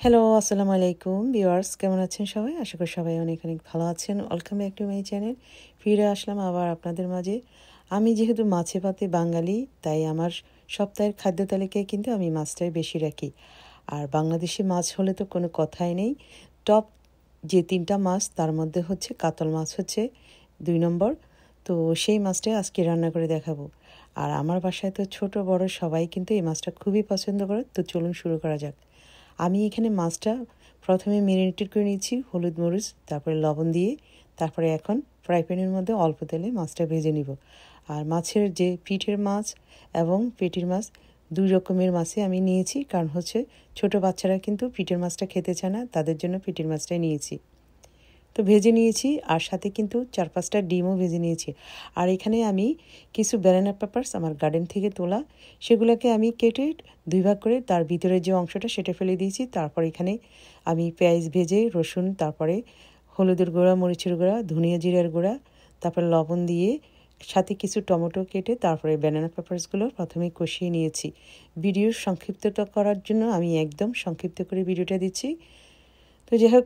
Hello, আসসালামু আলাইকুম viewers, কেমন আছেন সবাই? আশা করি সবাই অনেক অনেক ভালো আছেন। Welcome back to my channel. ফিরে আসলাম আবার আপনাদের মাঝে। আমি যেহেতু মাছে ভাতে বাঙালি, তাই আমার সপ্তাহের খাদ্য তালিকায় কিন্তু আমি মাছটাই বেশি রাখি। আর বাংলাদেশি মাছ হলে তো কোনো কথাই নেই। টপ যে তিনটা মাছ তার মধ্যে হচ্ছে কাতল মাছ হচ্ছে 2 নম্বর। তো সেই মাছটাই আজকে রান্না করে দেখাবো। আর আমার বাসায় তো ছোট বড় সবাই কিন্তু এই মাছটা খুবই পছন্দ করে। তো চলুন শুরু করা যাক। আমি এখানে মাছটা প্রথমে ম্যারিনেটেড করে নিয়েছি হলুদ মরিচ, তারপরে লবণ দিয়ে। তারপরে এখন ফ্রাই প্যানের মধ্যে অল্প তেলে মাছটা ভেজে নিব। আর মাছের যে পিঠের মাছ এবং পেটির মাছ, 2 রকমের মাছই আমি নিয়েছি, কারণ হচ্ছে ছোট বাচ্চারা কিন্তু পিঠের মাছটা খেতে চায় না, তাদের জন্য পিঠের মাছটাই নিয়েছি। তো ভেজে নিয়েছি, আর সাথে কিন্তু 4-5টা ডিমও ভেজে নিয়েছি। আর এখানে আমি কিছু ব্যানানা পেপারস আমার গার্ডেন থেকে তোলা, সেগুলোকে আমি কেটে 2 ভাগ করে তার ভিতরের যে অংশটা সেটা ফেলে দিয়েছি। তারপর এখানে আমি পেঁয়াজ ভেজে, রসুন, তারপরে হলুদের গুঁড়া, মরিচের গুঁড়া, ধনিয়া জিরার গুঁড়া, তারপরে লবণ দিয়ে সাথে কিছু টমেটো কেটে তারপরে ব্যানানা পেপারসগুলো প্রথমে কষিয়ে নিয়েছি। ভিডিও সংক্ষিপ্ততা করার জন্য আমি একদম সংক্ষিপ্ত করে ভিডিওটা দিচ্ছি। তো যাই হোক,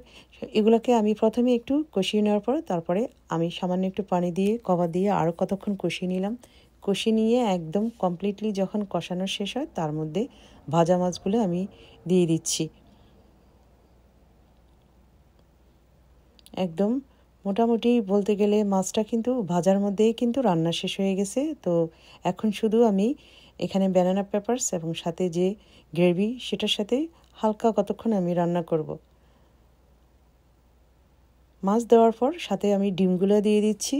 এগুলোকে আমি প্রথমে একটু কষিয়ে নেওয়ার পর তারপরে আমি সামান্য একটু পানি দিয়ে কভার দিয়ে আরও কতক্ষণ কষিয়ে নিলাম। কষিয়ে নিয়ে একদম কমপ্লিটলি যখন কষানো শেষ হয়, তার মধ্যে ভাজা মাছগুলো আমি দিয়ে দিচ্ছি। একদম মোটামুটি বলতে গেলে মাছটা কিন্তু ভাজার মধ্যেই কিন্তু রান্না শেষ হয়ে গেছে। তো এখন শুধু আমি এখানে ব্যানানা পেপারস এবং সাথে যে গ্রেভি, সেটার সাথে হালকা কতক্ষণ আমি রান্না করব। মাছ দেওয়ার পর সাথে আমি ডিমগুলো দিয়ে দিচ্ছি।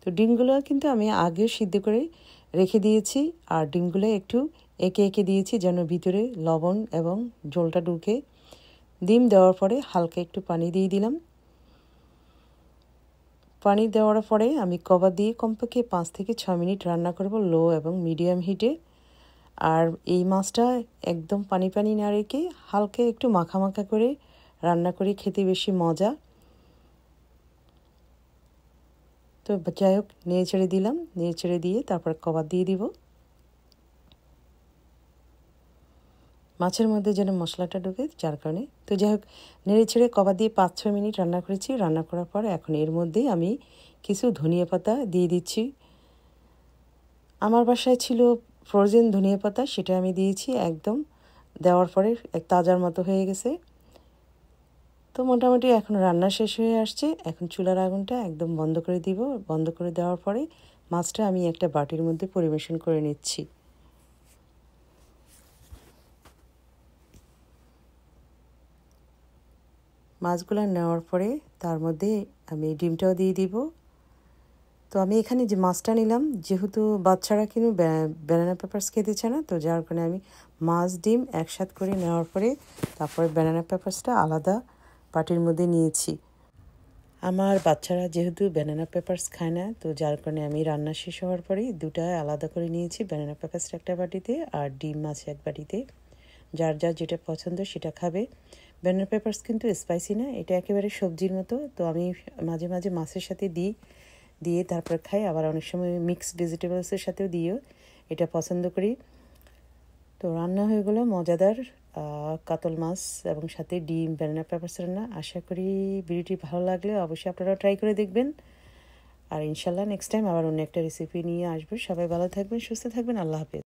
তো ডিমগুলো কিন্তু আমি আগে সিদ্ধ করে রেখে দিয়েছি, আর ডিমগুলো একটু এঁকে এঁকে দিয়েছি যেন ভিতরে লবণ এবং ঝোলটা ঢুকে। ডিম দেওয়ার পরে হালকা একটু পানি দিয়ে দিলাম। পানি দেওয়ার পরে আমি কভার দিয়ে কমপক্ষে 5 থেকে 6 মিনিট রান্না করব লো এবং মিডিয়াম হিটে। আর এই মাছটা একদম পানি পানি না রেখে হালকা একটু মাখা মাখা করে রান্না করে খেতে বেশি মজা। তো যাই হোক, নেড়ে ছেড়ে দিলাম, নেড়ে ছেড়ে দিয়ে তারপর কভার দিয়ে দিব। মাছের মধ্যে যেন মশলাটা ঢুকে, যার কারণে। তো যাই হোক, নেড়ে ছেড়ে কভার দিয়ে 5-6 মিনিট রান্না করেছি। রান্না করার পর এখন এর মধ্যেই আমি কিছু ধনিয়া পাতা দিয়ে দিচ্ছি। আমার বাসায় ছিল ফ্রোজেন ধনিয়া পাতা, সেটা আমি দিয়েছি। একদম দেওয়ার পরে এক তাজার মতো হয়ে গেছে। তো মোটামুটি এখন রান্না শেষ হয়ে আসছে। এখন চুলার আগুনটা একদম বন্ধ করে দিব। বন্ধ করে দেওয়ার পরে মাছটা আমি একটা বাটির মধ্যে পরিবেশন করে নিচ্ছি। মাছগুলো নেওয়ার পরে তার মধ্যে আমি ডিমটাও দিয়ে দিব। তো আমি এখানে যে মাছটা নিলাম, যেহেতু বাচ্চারা কিন্তু ব্যানানা পেপারস খেতে চায় না, তো যার কারণে আমি মাছ ডিম একসাথ করে নেওয়ার পরে তারপরে ব্যানানা পেপারসটা আলাদা বাটির মধ্যে নিয়েছি। আমার বাচ্চারা যেহেতু ব্যানানা পেপারস খায় না, তো যার কারণে আমি রান্না শেষ হওয়ার পরেই দুটা আলাদা করে নিয়েছি। ব্যানানা পেপারসটা একটা বাটিতে আর ডিম মাছ এক বাটিতে। যার যার যেটা পছন্দ সেটা খাবে। ব্যানানা পেপারস কিন্তু স্পাইসি না, এটা একেবারে সবজির মতো। তো আমি মাঝে মাঝে মাছের সাথে দিয়ে তারপর খাই, আবার অনেক সময় মিক্সড ভেজিটেবলসের সাথেও দিয়েও এটা পছন্দ করি। তো রান্না হয়ে গেলো মজাদার কাতল মাছ এবং সাথে ডিম ব্যানানা পেপারস রান্না। আশা করি ভিডিওটি ভালো লাগলে অবশ্যই আপনারা ট্রাই করে দেখবেন। আর ইনশাল্লাহ নেক্সট টাইম আবার অন্য একটা রেসিপি নিয়ে আসবো। সবাই ভালো থাকবেন, সুস্থ থাকবেন। আল্লাহ হাফেজ।